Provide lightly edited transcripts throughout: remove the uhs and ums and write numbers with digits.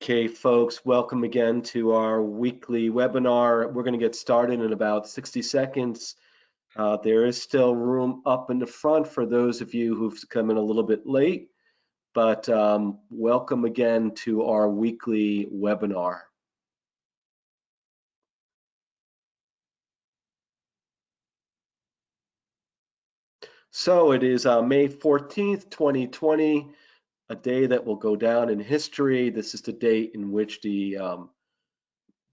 Okay, folks, welcome again to our weekly webinar. We're going to get started in about 60 seconds. There is still room up in the front for those of you who've come in a little bit late, but welcome again to our weekly webinar. So it is May 14th, 2020, a day that will go down in history. This is the date in which the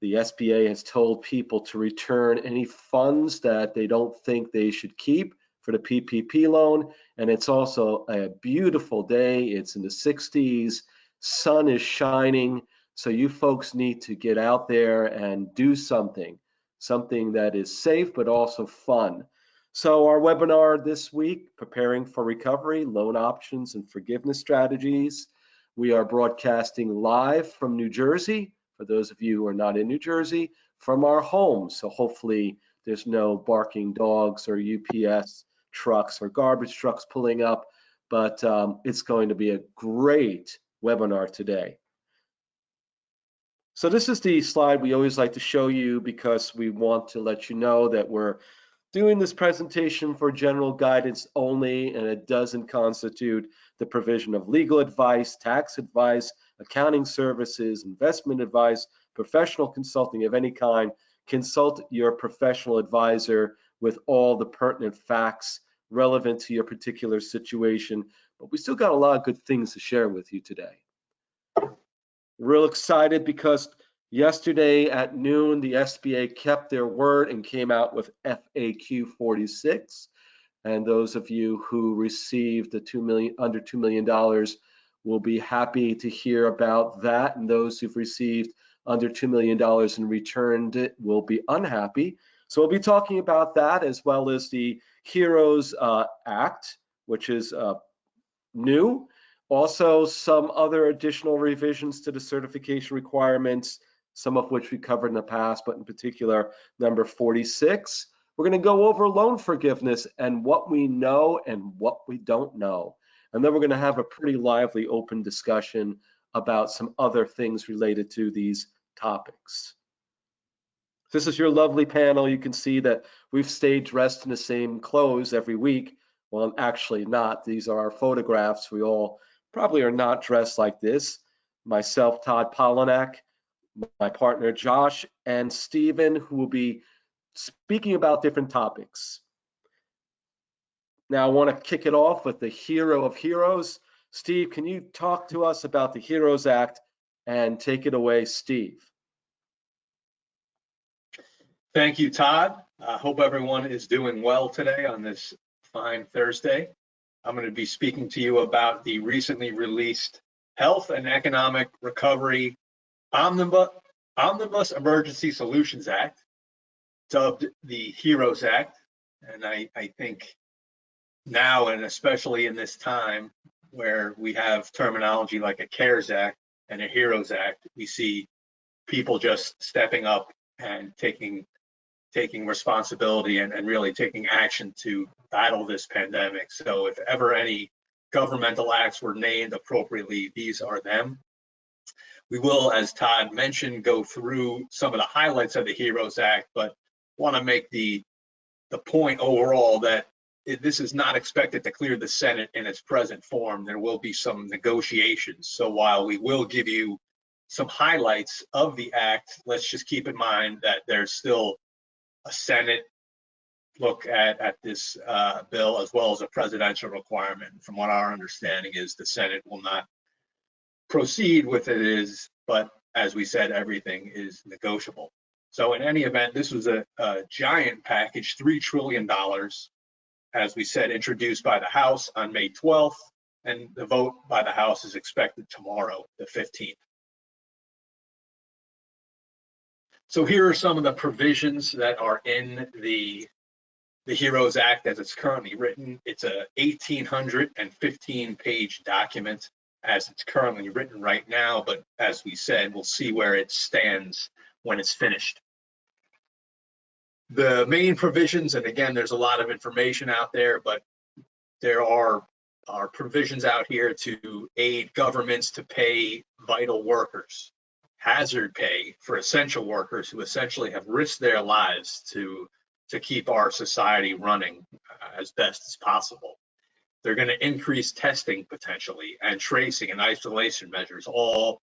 SBA has told people to return any funds that they don't think they should keep for the PPP loan. And it's also a beautiful day. It's in the 60s. Sun is shining. So you folks need to get out there and do something that is safe, but also fun. So our webinar this week, Preparing for Recovery, Loan Options and Forgiveness Strategies. We are broadcasting live from New Jersey. For those of you who are not in New Jersey, from our homes. So hopefully there's no barking dogs or UPS trucks or garbage trucks pulling up, but it's going to be a great webinar today. So this is the slide we always like to show you because we want to let you know that we're doing this presentation for general guidance only, and it doesn't constitute the provision of legal advice, tax advice, accounting services, investment advice, professional consulting of any kind. Consult your professional advisor with all the pertinent facts relevant to your particular situation. But we still got a lot of good things to share with you today. Real excited because yesterday at noon, the SBA kept their word and came out with FAQ 46. And those of you who received the under $2 million will be happy to hear about that. And those who've received under $2 million and returned it will be unhappy. So we'll be talking about that, as well as the HEROES Act, which is new. Also, some other additional revisions to the certification requirements, some of which we covered in the past, but in particular, number 46. We're going to go over loan forgiveness and what we know and what we don't know. And then we're going to have a pretty lively open discussion about some other things related to these topics. This is your lovely panel. You can see that we've stayed dressed in the same clothes every week. Well, actually not. These are our photographs. We all probably are not dressed like this. Myself, Todd Polinak, my partner Josh, and Stephen, who will be speaking about different topics. Now I want to kick it off with the hero of heroes. Steve, can you talk to us about the HEROES Act and take it away, Steve? Thank you, Todd. I hope everyone is doing well today on this fine Thursday. I'm going to be speaking to you about the recently released Health and Economic Recovery Omnibus Emergency Solutions Act, dubbed the HEROES Act. And I think now, and especially in this time where we have terminology like a CARES Act and a HEROES Act, we see people just stepping up and taking responsibility and really taking action to battle this pandemic. So if ever any governmental acts were named appropriately, these are them. We will, as Todd mentioned, go through some of the highlights of the HEROES Act, but want to make the point overall that this is not expected to clear the Senate in its present form. There will be some negotiations. So while we will give you some highlights of the act, let's just keep in mind that there's still a Senate look at this bill, as well as a presidential requirement. From what our understanding is, the Senate will not proceed with it, but as we said, everything is negotiable. So in any event, this was a giant package, $3 trillion, as we said, introduced by the House on May 12th, and the vote by the House is expected tomorrow, the 15th. So here are some of the provisions that are in the HEROES Act as it's currently written. It's a 1,815-page document as it's currently written right now, but as we said, we'll see where it stands when it's finished. The main provisions, and again, there's a lot of information out there, but there are provisions out here to aid governments to pay vital workers. hazard pay for essential workers who essentially have risked their lives to keep our society running as best as possible. They're going to increase testing potentially and tracing and isolation measures, all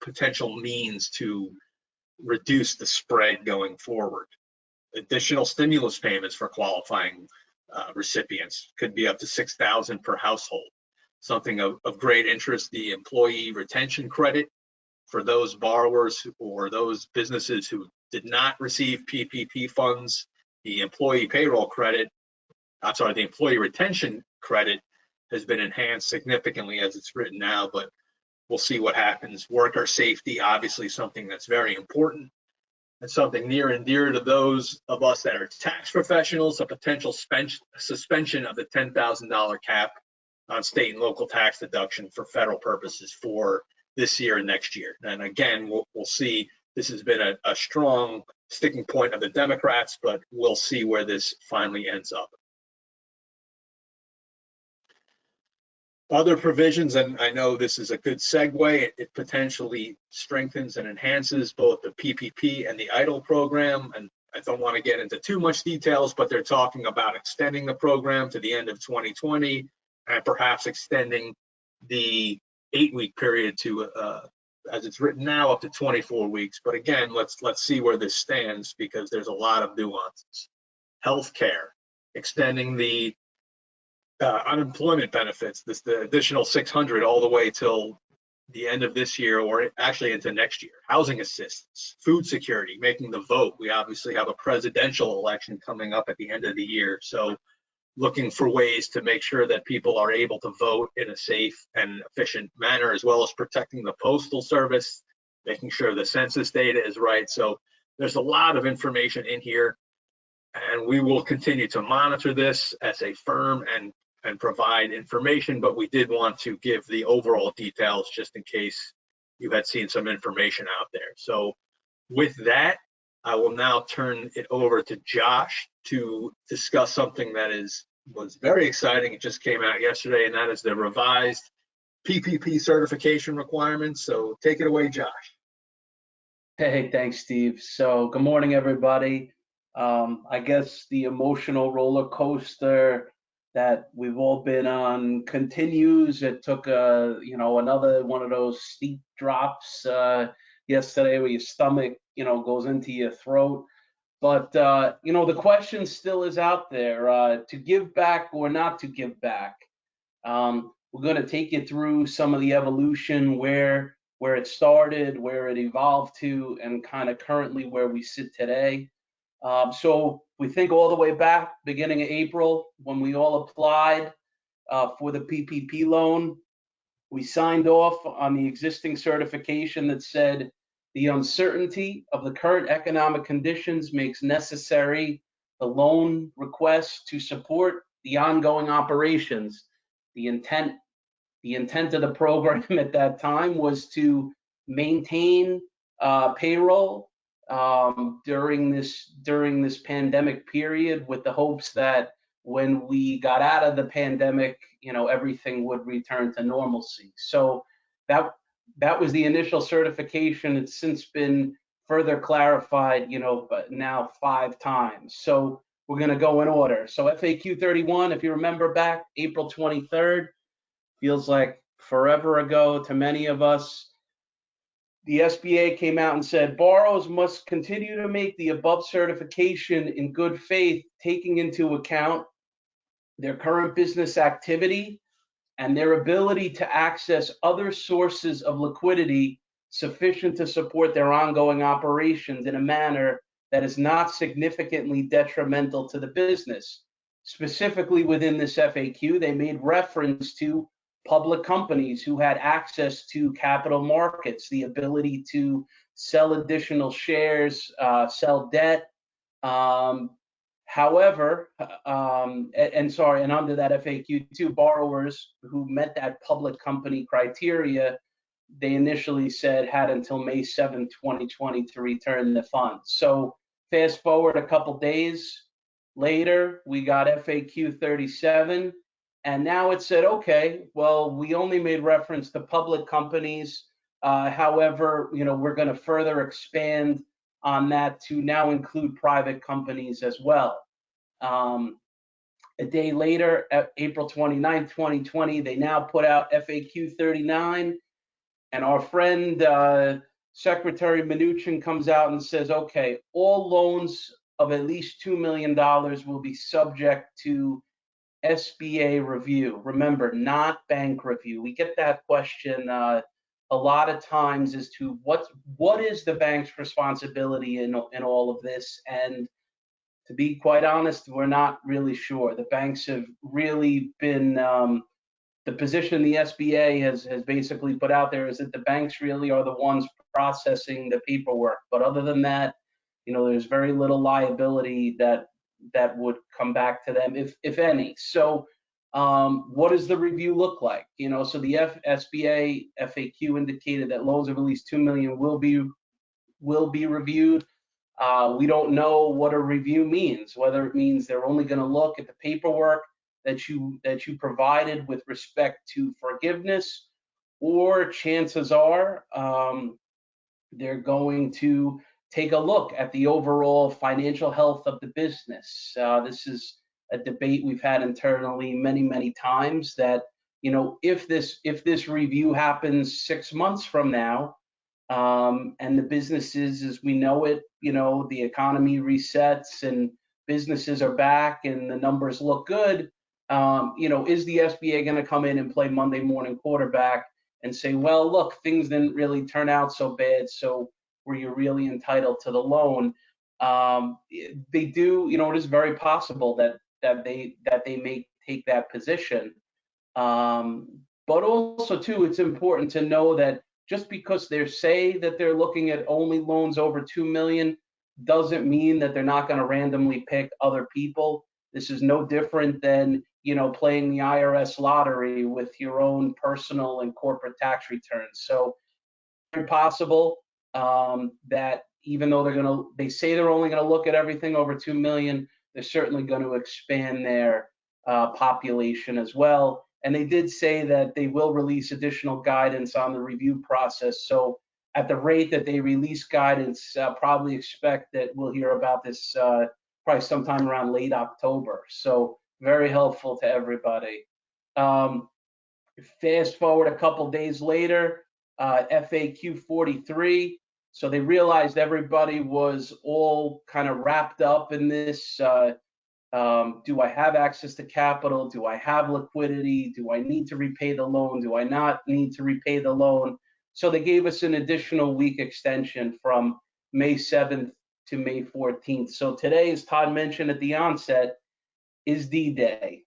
potential means to reduce the spread going forward. Additional stimulus payments for qualifying recipients could be up to $6,000 per household. Something of great interest, the employee retention credit for those borrowers or those businesses who did not receive PPP funds. The employee payroll credit, the employee retention credit has been enhanced significantly as it's written now, but we'll see what happens. Worker safety, obviously something that's very important and something near and dear to those of us that are tax professionals, a potential suspension of the $10,000 cap on state and local tax deduction for federal purposes for this year and next year. And again, we'll see. This has been a strong sticking point of the Democrats, but we'll see where this finally ends up. Other provisions, and I know this is a good segue, it potentially strengthens and enhances both the PPP and the EIDL program. And I don't want to get into too much details, but they're talking about extending the program to the end of 2020 and perhaps extending the 8-week period to, as it's written now, up to 24 weeks. But again, let's see where this stands because there's a lot of nuances. Healthcare, extending the unemployment benefits, the additional 600 all the way till the end of this year or actually into next year. Housing assistance, food security, making the vote. We obviously have a presidential election coming up at the end of the year. So looking for ways to make sure that people are able to vote in a safe and efficient manner, as well as protecting the postal service, making sure the census data is right. So there's a lot of information in here, and we will continue to monitor this as a firm and provide information, but we did want to give the overall details just in case you had seen some information out there. So with that, I will now turn it over to Josh to discuss something that was very exciting. It just came out yesterday, and that is the revised PPP certification requirements. So take it away, Josh. Hey, thanks, Steve. So good morning, everybody. I guess the emotional roller coaster that we've all been on continues. It took another one of those steep drops yesterday where your stomach goes into your throat. But the question still is out there, to give back or not to give back. We're going to take you through some of the evolution, where it started, where it evolved to, and kind of currently where we sit today. So we think all the way back, beginning of April, when we all applied for the PPP loan, we signed off on the existing certification that said the uncertainty of the current economic conditions makes necessary the loan request to support the ongoing operations. The intent of the program at that time was to maintain payroll during this pandemic period, with the hopes that when we got out of the pandemic, everything would return to normalcy. So that was the initial certification. It's since been further clarified, but now 5 times. So we're going to go in order. So FAQ 31, if you remember back, April 23rd, feels like forever ago to many of us. The SBA came out and said borrowers must continue to make the above certification in good faith, taking into account their current business activity and their ability to access other sources of liquidity sufficient to support their ongoing operations in a manner that is not significantly detrimental to the business. Specifically within this FAQ, they made reference to public companies who had access to capital markets, the ability to sell additional shares, sell debt. However, and under that FAQ too, borrowers who met that public company criteria, they initially said had until May 7, 2020 to return the funds. So fast forward a couple days later, we got FAQ 37. And now it said, okay, well, we only made reference to public companies However, we're going to further expand on that to now include private companies as well. A day later, April 29, 2020, they now put out FAQ 39, and our friend Secretary Mnuchin comes out and says, okay, all loans of at least $2 million will be subject to SBA review. Remember, not bank review. We get that question a lot of times as to what is the bank's responsibility in all of this. And to be quite honest, we're not really sure. The banks have really been, the position the SBA has basically put out there is that the banks really are the ones processing the paperwork. But other than that, there's very little liability that would come back to them, if any. So what does the review look like? So the SBA FAQ indicated that loans of at least $2 million will be reviewed. We don't know what a review means, whether it means they're only going to look at the paperwork that you provided with respect to forgiveness, or chances are they're going to take a look at the overall financial health of the business. This is a debate we've had internally many times, that if this review happens 6 months from now, and the businesses as we know it, the economy resets and businesses are back and the numbers look good, is the SBA going to come in and play Monday morning quarterback and say, well, look, things didn't really turn out so bad, so were you really entitled to the loan? They do, it is very possible that they may take that position. But also too, it's important to know that just because they say that they're looking at only loans over 2 million doesn't mean that they're not going to randomly pick other people. This is no different than, playing the IRS lottery with your own personal and corporate tax returns. So very possible that even though they say they're only going to look at everything over 2 million, they're certainly going to expand their population as well. And they did say that they will release additional guidance on the review process. So at the rate that they release guidance, probably expect that we'll hear about this probably sometime around late October. So very helpful to everybody. Fast forward a couple days later, FAQ 43. So they realized everybody was all kind of wrapped up in this. Do I have access to capital? Do I have liquidity? Do I need to repay the loan? Do I not need to repay the loan? So they gave us an additional week extension from May 7th to May 14th. So today, as Todd mentioned at the onset, is D-Day.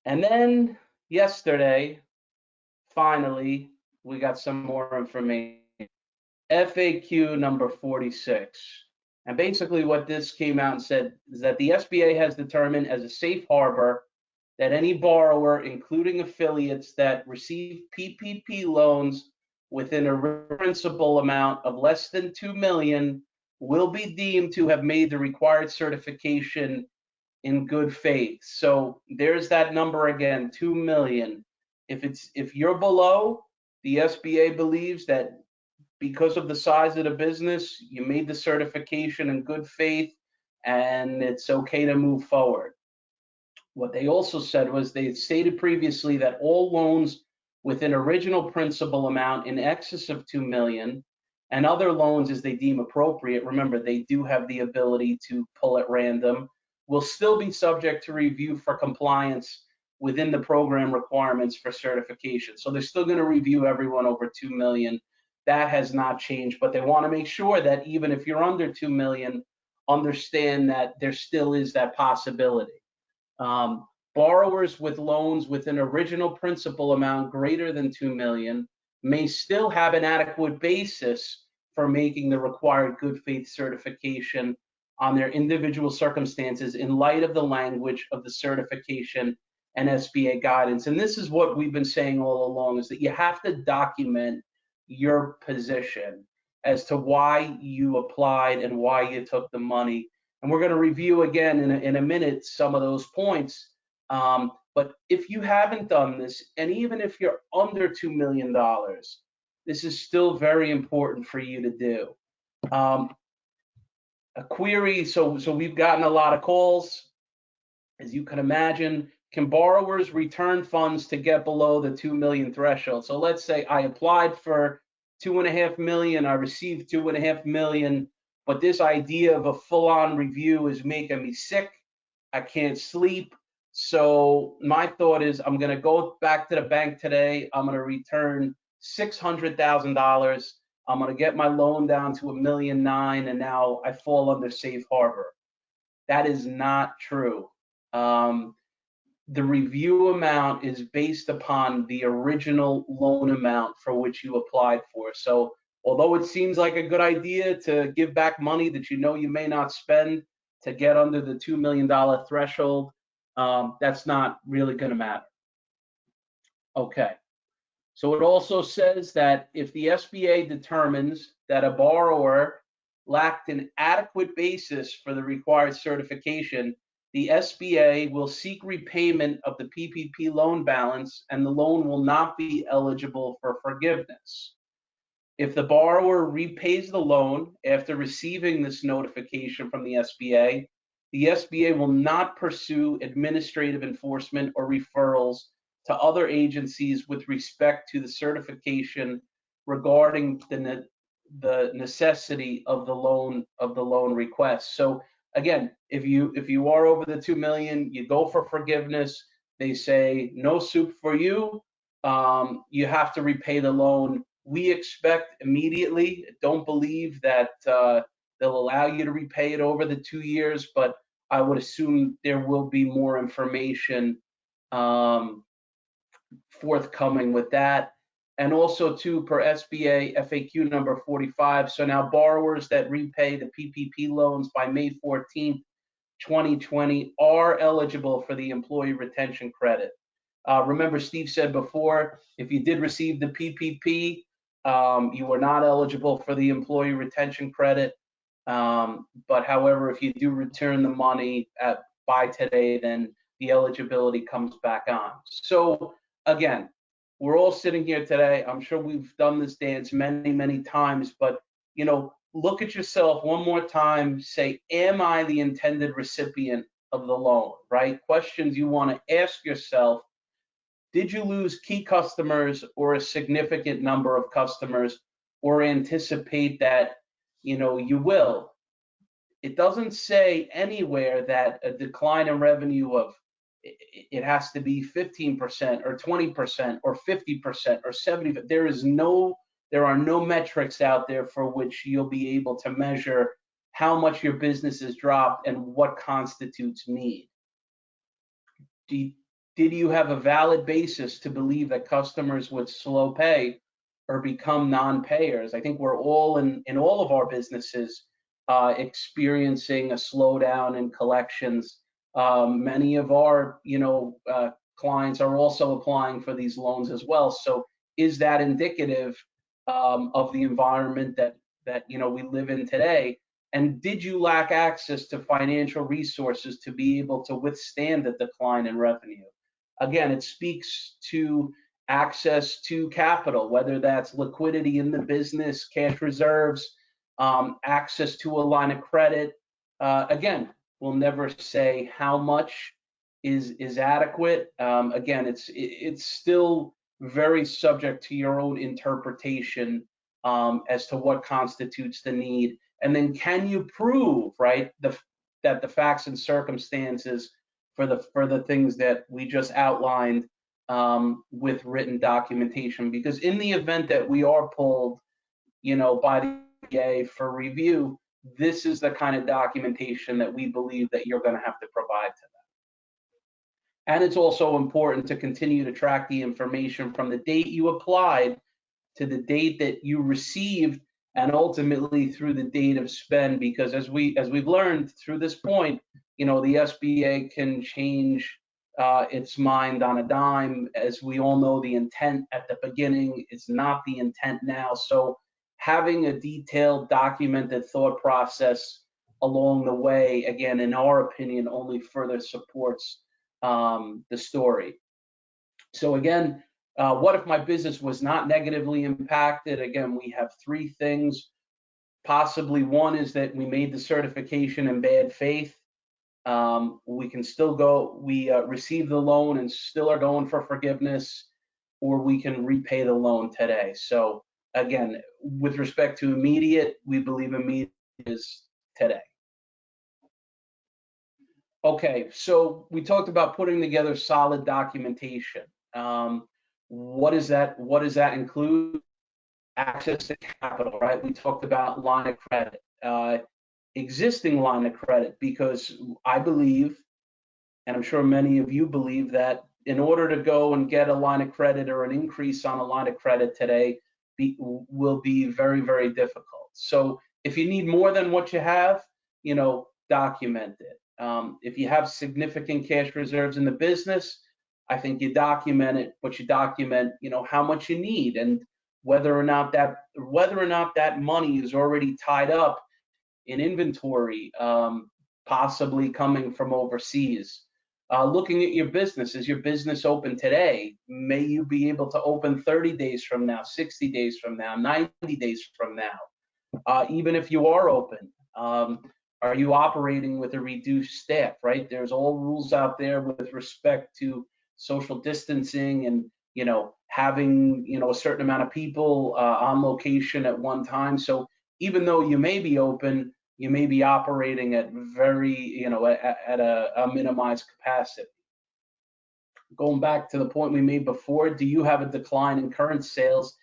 And then yesterday, finally, we got some more information. FAQ number 46. And basically what this came out and said is that the SBA has determined as a safe harbor that any borrower, including affiliates that receive PPP loans within a principal amount of less than 2 million will be deemed to have made the required certification in good faith. So there's that number again, 2 million. If you're below, the SBA believes that because of the size of the business, you made the certification in good faith and it's okay to move forward. What they also said was they stated previously that all loans with an original principal amount in excess of 2 million and other loans as they deem appropriate, remember they do have the ability to pull at random, will still be subject to review for compliance within the program requirements for certification. So they're still going to review everyone over 2 million. That has not changed, but they want to make sure that even if you're under 2 million, understand that there still is that possibility. Borrowers with loans with an original principal amount greater than 2 million may still have an adequate basis for making the required good faith certification on their individual circumstances in light of the language of the certification and SBA guidance. And this is what we've been saying all along, is that you have to document your position as to why you applied and why you took the money. And we're going to review again in a minute some of those points. But But if you haven't done this, and even if you're under $2 million, this is still very important for you to do. A query, so we've gotten a lot of calls, as you can imagine. Can borrowers return funds to get below the 2 million threshold? So let's say I applied for 2.5 million, I received 2.5 million, but this idea of a full-on review is making me sick. I can't sleep. So my thought is I'm going to go back to the bank today. I'm going to return $600,000. I'm going to get my loan down to $1.9 million, and now I fall under safe harbor. That is not true. The review amount is based upon the original loan amount for which you applied for. So although it seems like a good idea to give back money that you know you may not spend to get under the $2 million threshold, that's not really going to matter. Okay. So it also says that if the SBA determines that a borrower lacked an adequate basis for the required certification, the SBA will seek repayment of the PPP loan balance, and the loan will not be eligible for forgiveness. If the borrower repays the loan after receiving this notification from the SBA will not pursue administrative enforcement or referrals to other agencies with respect to the certification regarding the necessity of the loan request. So again, if you are over the 2 million, you go for forgiveness. They say no soup for you. You have to repay the loan. We expect immediately. Don't believe that they'll allow you to repay it over the 2 years, but I would assume there will be more information forthcoming with that. And also too, per SBA FAQ number 45, so now borrowers that repay the PPP loans by May 14th, 2020 are eligible for the employee retention credit. Remember, Steve said before, if you did receive the PPP, you were not eligible for the employee retention credit. But however, if you do return the money by today, then the eligibility comes back on. So again, we're all sitting here today. I'm sure we've done this dance many, many times, but look at yourself one more time. Say, am I the intended recipient of the loan, right? Questions you want to ask yourself. Did you lose key customers or a significant number of customers, or anticipate that, you will? It doesn't say anywhere that a decline in revenue of it has to be 15% or 20% or 50% or 70%. There are no metrics out there for which you'll be able to measure how much your business has dropped and what constitutes need. Did you have a valid basis to believe that customers would slow pay or become non-payers? I think we're all in all of our businesses experiencing a slowdown in collections. Many of our clients are also applying for these loans as well. So is that indicative of the environment that we live in today? And did you lack access to financial resources to be able to withstand a decline in revenue? Again, it speaks to access to capital, whether that's liquidity in the business, cash reserves, access to a line of credit. Again, we'll never say how much is adequate. Again, it's still very subject to your own interpretation as to what constitutes the need. And then can you prove, right, that the facts and circumstances for the things that we just outlined with written documentation? Because in the event that we are pulled, by the SBA for review, this is the kind of documentation that we believe that you're going to have to provide to them. And it's also important to continue to track the information from the date you applied to the date that you received, and ultimately through the date of spend, because as we've learned through this point, the SBA can change its mind on a dime. As we all know, the intent at the beginning is not the intent now. So having a detailed, documented thought process along the way, again, in our opinion, only further supports the story. So again, what if my business was not negatively impacted? Again, we have three things. Possibly one is that we made the certification in bad faith. We can still go, we receive the loan and still are going for forgiveness, or we can repay the loan today. So again, with respect to immediate, we believe immediate is today. Okay, so we talked about putting together solid documentation. What does that include? Access to capital, right? We talked about line of credit, existing line of credit, because I believe, and I'm sure many of you believe, that in order to go and get a line of credit or an increase on a line of credit today will be very, very difficult. So if you need more than what you have, document it. If you have significant cash reserves in the business, I think you document it, but you document, how much you need and whether or not that money is already tied up in inventory, possibly coming from overseas. Looking at your business, is your business open today? May you be able to open 30 days from now, 60 days from now, 90 days from now? Even if you are open, are you operating with a reduced staff, right? There's all rules out there with respect to social distancing and, having, a certain amount of people on location at one time. So even though you may be open, you may be operating at very, at a minimized capacity. Going back to the point we made before, do you have a decline in current sales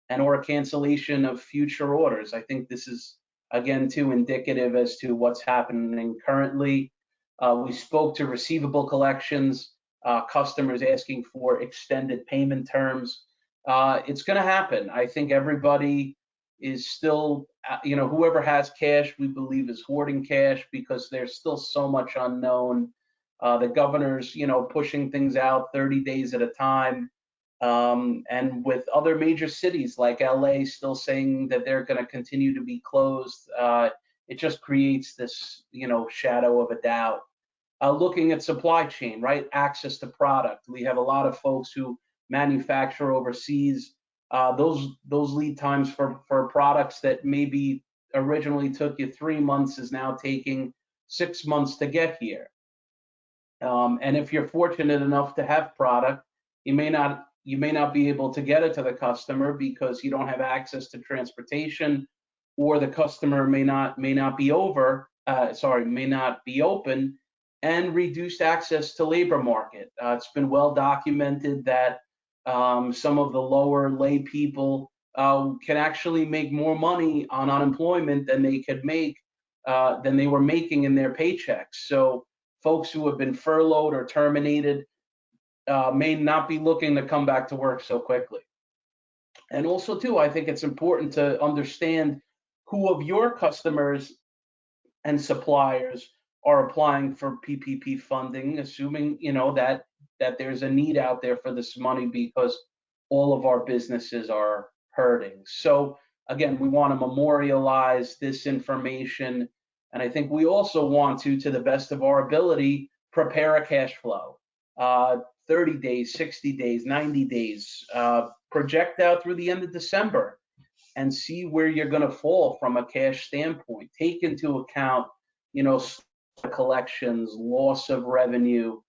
and or a cancellation of future orders? I think this is, again, too indicative as to what's happening currently. We spoke to receivable collections, customers asking for extended payment terms. It's going to happen. I think everybody is still, whoever has cash, we believe is hoarding cash because there's still so much unknown. The governor's, pushing things out 30 days at a time. And with other major cities like LA still saying that they're going to continue to be closed, it just creates this, shadow of a doubt. Looking at supply chain, right? Access to product. We have a lot of folks who manufacture overseas. Those lead times for products that maybe originally took you 3 months is now taking 6 months to get here. And if you're fortunate enough to have product, you may not be able to get it to the customer because you don't have access to transportation, or the customer may not be open, and reduced access to labor market. It's been well documented that some of the lower lay people can actually make more money on unemployment than they were making in their paychecks. So folks who have been furloughed or terminated may not be looking to come back to work so quickly. And also, too, I think it's important to understand who of your customers and suppliers are applying for PPP funding, assuming, that there's a need out there for this money, because all of our businesses are hurting. So again, we want to memorialize this information. And I think we also want to the best of our ability, prepare a cash flow. 30 days, 60 days, 90 days, project out through the end of December and see where you're going to fall from a cash standpoint. Take into account, collections, loss of revenue,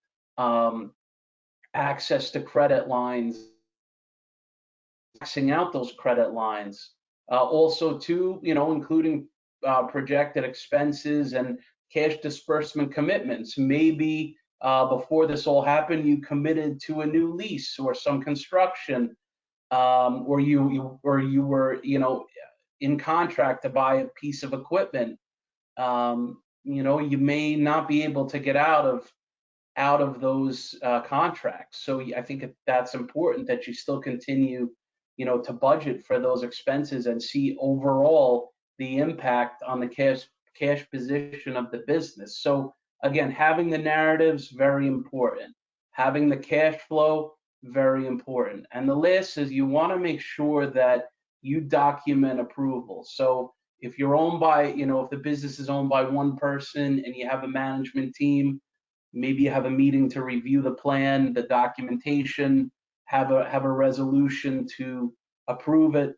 access to credit lines, maxing out those credit lines. Also, too, including projected expenses and cash disbursement commitments. Maybe before this all happened, you committed to a new lease or some construction, or you were, in contract to buy a piece of equipment. You may not be able to get out of those contracts. So I think that's important that you still continue, to budget for those expenses and see overall the impact on the cash position of the business. So again, having the narratives, very important. Having the cash flow, very important. And the last is you want to make sure that you document approval. So if you're owned by, if the business is owned by one person and you have a management team, maybe you have a meeting to review the plan, the documentation, have a resolution to approve it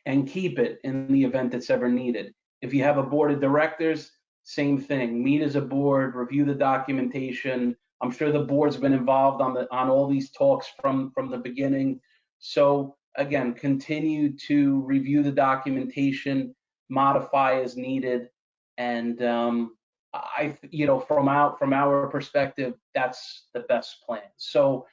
and keep it in the event it's ever needed. If you have a board of directors, same thing. Meet as a board, review the documentation. I'm sure the board's been involved on all these talks from the beginning. So again, continue to review the documentation, modify as needed, and from our perspective, that's the best plan. So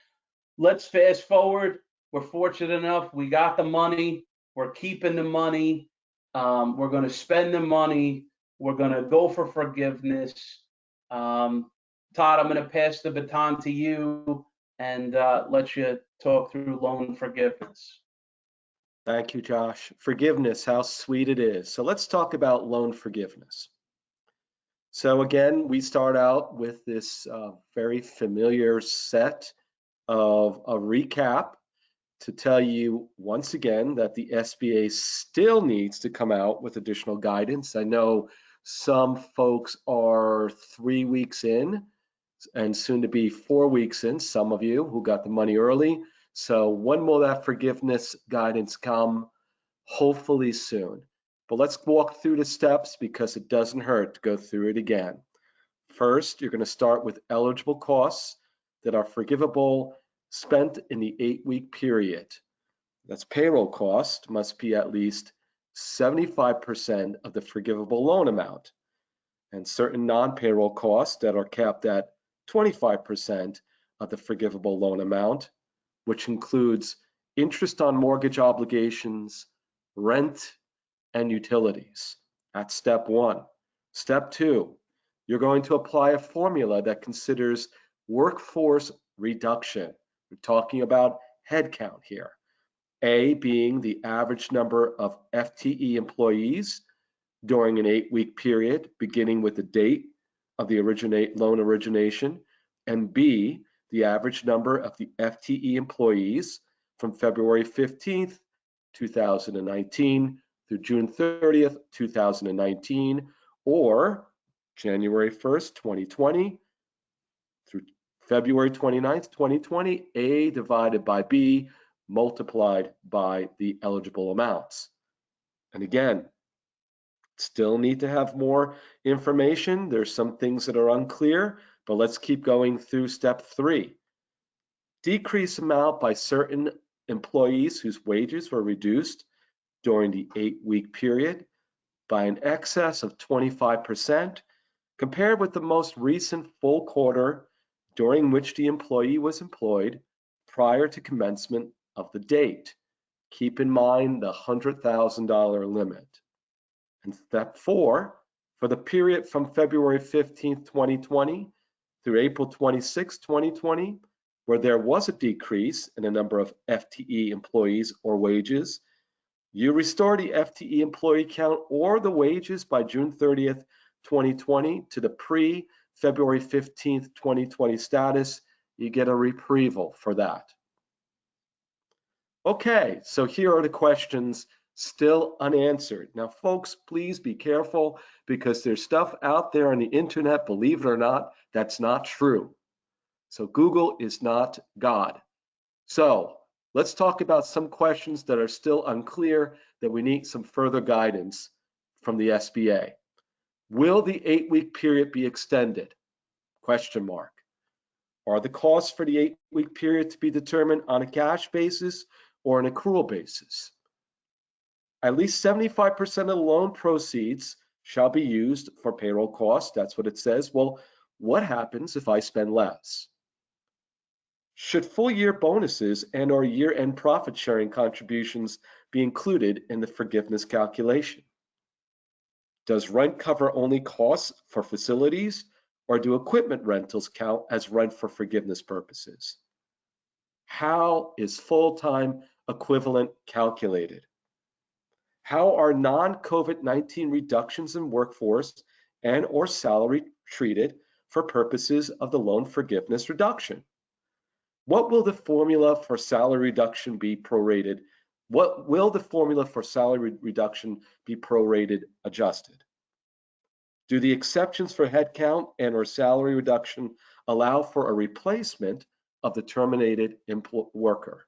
let's fast forward. We're fortunate enough, we got the money, we're keeping the money, we're going to spend the money, we're going to go for forgiveness. Todd, I'm going to pass the baton to you and let you talk through loan forgiveness. Thank you, Josh. Forgiveness, how sweet it is. So let's talk about loan forgiveness. So again, we start out with this very familiar set of a recap to tell you once again that the SBA still needs to come out with additional guidance. I know some folks are 3 weeks in and soon to be 4 weeks in, some of you who got the money early. So when will that forgiveness guidance come? Hopefully soon. But let's walk through the steps because it doesn't hurt to go through it again. First, you're going to start with eligible costs that are forgivable spent in the 8-week period. That's payroll cost must be at least 75% of the forgivable loan amount, and certain non-payroll costs that are capped at 25% of the forgivable loan amount, which includes interest on mortgage obligations, rent, and utilities. That's step one. Step two, you're going to apply a formula that considers workforce reduction. We're talking about headcount here. A being the average number of FTE employees during an 8-week period, beginning with the date of the loan origination, and B, the average number of the FTE employees from February 15th, 2019 through June 30th, 2019, or January 1st, 2020 through February 29th, 2020, A divided by B multiplied by the eligible amounts. And again, still need to have more information. There's some things that are unclear, but let's keep going through step three. Decrease amount by certain employees whose wages were reduced during the 8-week period by an excess of 25% compared with the most recent full quarter during which the employee was employed prior to commencement of the date. Keep in mind the $100,000 limit. And step four, for the period from February 15th, 2020 through April 26, 2020, where there was a decrease in the number of FTE employees or wages, you restore the FTE employee count or the wages by June 30th, 2020 to the pre-February 15th, 2020 status. You get a reprieval for that. Okay, so here are the questions still unanswered. Now, folks, please be careful because there's stuff out there on the internet, believe it or not, that's not true. So Google is not God. So let's talk about some questions that are still unclear that we need some further guidance from the SBA. Will the 8-week period be extended? Question mark. Are the costs for the 8-week period to be determined on a cash basis or an accrual basis? At least 75% of the loan proceeds shall be used for payroll costs. That's what it says. Well, what happens if I spend less? Should full year bonuses and or year-end profit sharing contributions be included in the forgiveness calculation? Does rent cover only costs for facilities, or do equipment rentals count as rent for forgiveness purposes? How is full-time equivalent calculated? How are non-COVID-19 reductions in workforce and or salary treated for purposes of the loan forgiveness reduction? What will the formula for salary reduction be prorated? What will the formula for salary reduction be prorated adjusted? Do the exceptions for headcount and or salary reduction allow for a replacement of the terminated worker?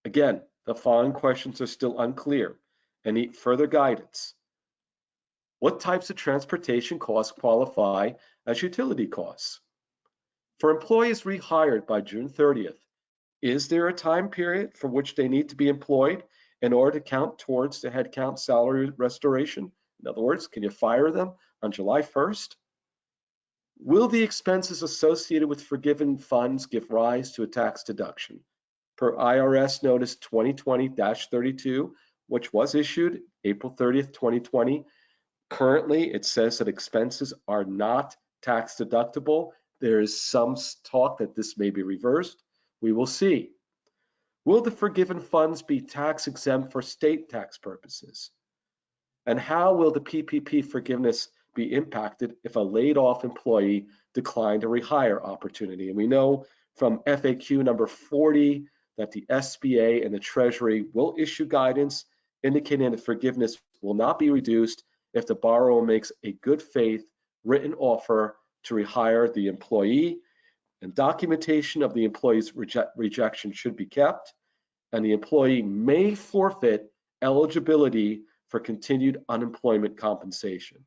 Again, the following questions are still unclear and need further guidance. What types of transportation costs qualify as utility costs? For employees rehired by June 30th, is there a time period for which they need to be employed in order to count towards the headcount salary restoration? In other words, can you fire them on July 1st? Will the expenses associated with forgiven funds give rise to a tax deduction? Per IRS Notice 2020-32, which was issued April 30th, 2020, currently it says that expenses are not tax deductible. There is some talk that this may be reversed. We will see. Will the forgiven funds be tax exempt for state tax purposes? And how will the PPP forgiveness be impacted if a laid off employee declined a rehire opportunity? And we know from FAQ number 40 that the SBA and the Treasury will issue guidance indicating that forgiveness will not be reduced if the borrower makes a good faith written offer to rehire the employee, and documentation of the employee's rejection should be kept, and the employee may forfeit eligibility for continued unemployment compensation.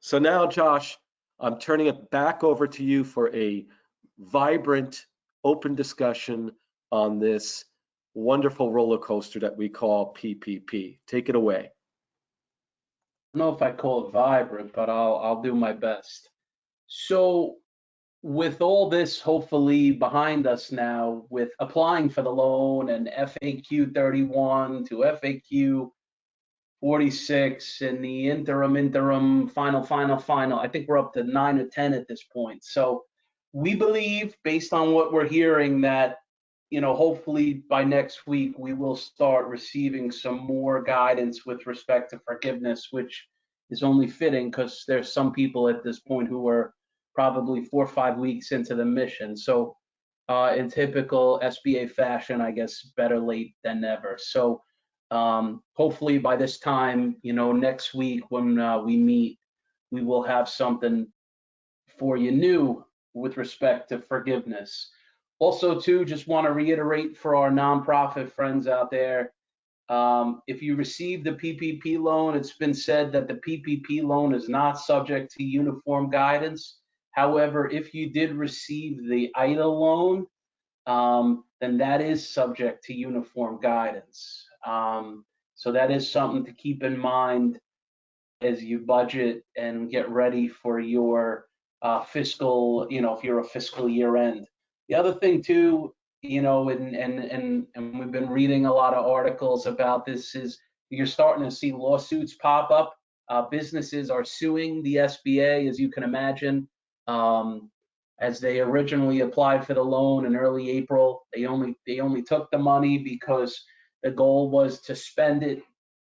So now, Josh, I'm turning it back over to you for a vibrant, open discussion on this wonderful roller coaster that we call PPP. Take it away. I don't know if I call it vibrant, but I'll do my best. So with all this hopefully behind us now, with applying for the loan and FAQ 31 to FAQ 46 and the interim, final, I think we're up to 9 or 10 at this point. So we believe, based on what we're hearing, that hopefully by next week we will start receiving some more guidance with respect to forgiveness, which is only fitting because there's some people at this point who are probably 4 or 5 weeks into the mission. So in typical SBA fashion, I guess better late than never. So hopefully by this time, next week when we meet, we will have something for you new with respect to forgiveness. Also, too, just want to reiterate for our nonprofit friends out there, if you receive the PPP loan, it's been said that the PPP loan is not subject to uniform guidance. However, if you did receive the IDA loan, then that is subject to uniform guidance. So that is something to keep in mind as you budget and get ready for your fiscal, if you're a fiscal year end. The other thing too, and we've been reading a lot of articles about this, is you're starting to see lawsuits pop up. Businesses are suing the SBA, as you can imagine. As they originally applied for the loan in early April, they only took the money because the goal was to spend it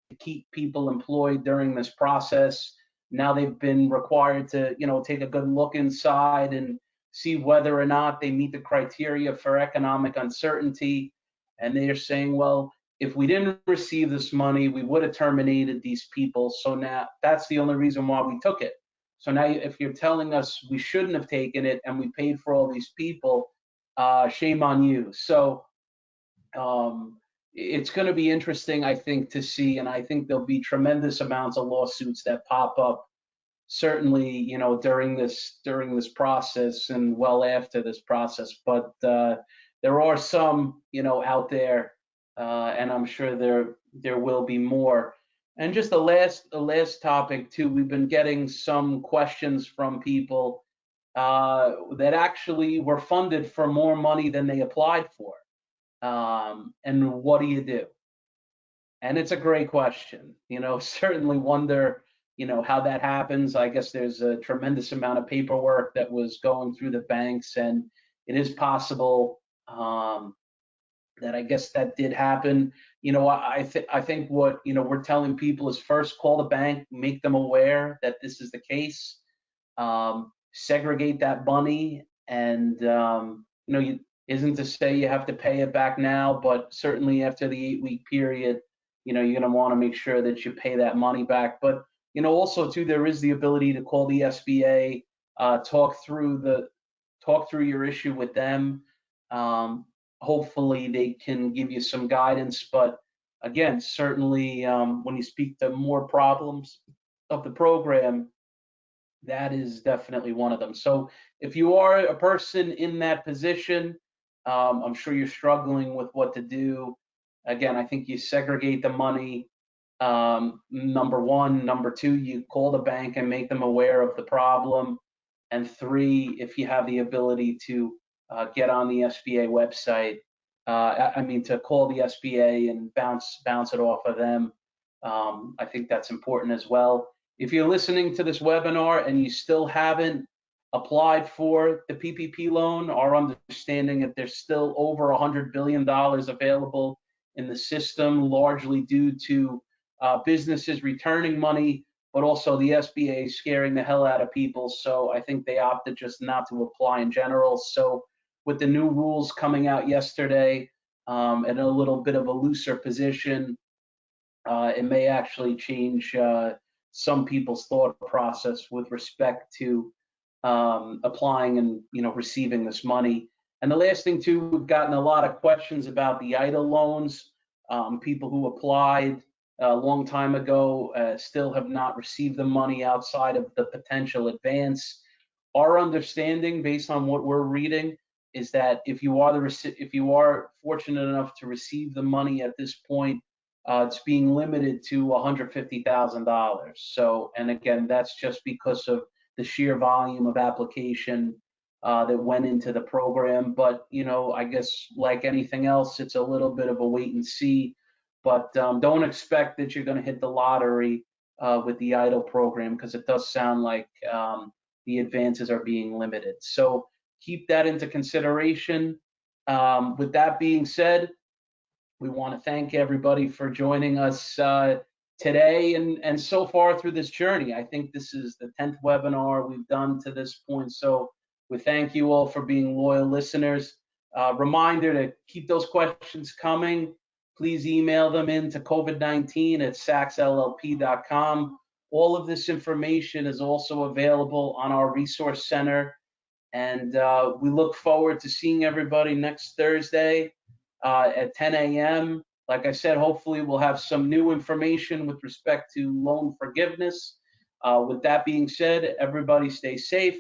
to keep people employed during this process. Now they've been required to, take a good look inside and see whether or not they meet the criteria for economic uncertainty. And they're saying, well, if we didn't receive this money, we would have terminated these people. So now that's the only reason why we took it. So now if you're telling us we shouldn't have taken it and we paid for all these people, shame on you. So it's going to be interesting, I think, to see, and I think there'll be tremendous amounts of lawsuits that pop up, certainly, during this process and well after this process. But there are some, out there, and I'm sure there will be more. And just the last topic too, we've been getting some questions from people that actually were funded for more money than they applied for. And what do you do? And it's a great question. Certainly wonder, how that happens. I guess there's a tremendous amount of paperwork that was going through the banks, and it is possible that I guess that did happen. I think what we're telling people is first call the bank, make them aware that this is the case, segregate that money, and isn't to say you have to pay it back now, but certainly after the 8-week period, you're going to want to make sure that you pay that money back. But Also too, there is the ability to call the SBA, talk through your issue with them. Hopefully they can give you some guidance, but again, certainly when you speak to more problems of the program, that is definitely one of them. So if you are a person in that position, I'm sure you're struggling with what to do. Again, I think you segregate the money. Number one. Number two, you call the bank and make them aware of the problem. And three, if you have the ability to get on the SBA website, to call the SBA and bounce it off of them. I think that's important as well. If you're listening to this webinar and you still haven't applied for the PPP loan, our understanding that there's still over $100 billion available in the system, largely due to businesses returning money, but also the SBA scaring the hell out of people. So I think they opted just not to apply in general. So with the new rules coming out yesterday, and a little bit of a looser position, it may actually change some people's thought process with respect to applying and receiving this money. And the last thing too, we've gotten a lot of questions about the EIDL loans. People who applied a long time ago still have not received the money outside of the potential advance. Our understanding, based on what we're reading, is that if you are fortunate enough to receive the money at this point, it's being limited to $150,000. So, and again, that's just because of the sheer volume of application that went into the program. But I guess like anything else, it's a little bit of a wait and see. But don't expect that you're going to hit the lottery with the EIDL program, because it does sound like the advances are being limited. So keep that into consideration. With that being said, we want to thank everybody for joining us today and so far through this journey. I think this is the 10th webinar we've done to this point. So we thank you all for being loyal listeners. Reminder to keep those questions coming. Please email them in to covid19@sacsllp.com. All of this information is also available on our resource center. And we look forward to seeing everybody next Thursday at 10 a.m. Like I said, hopefully we'll have some new information with respect to loan forgiveness. With that being said, everybody stay safe,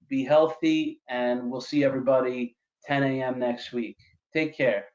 be healthy, and we'll see everybody 10 a.m. next week. Take care.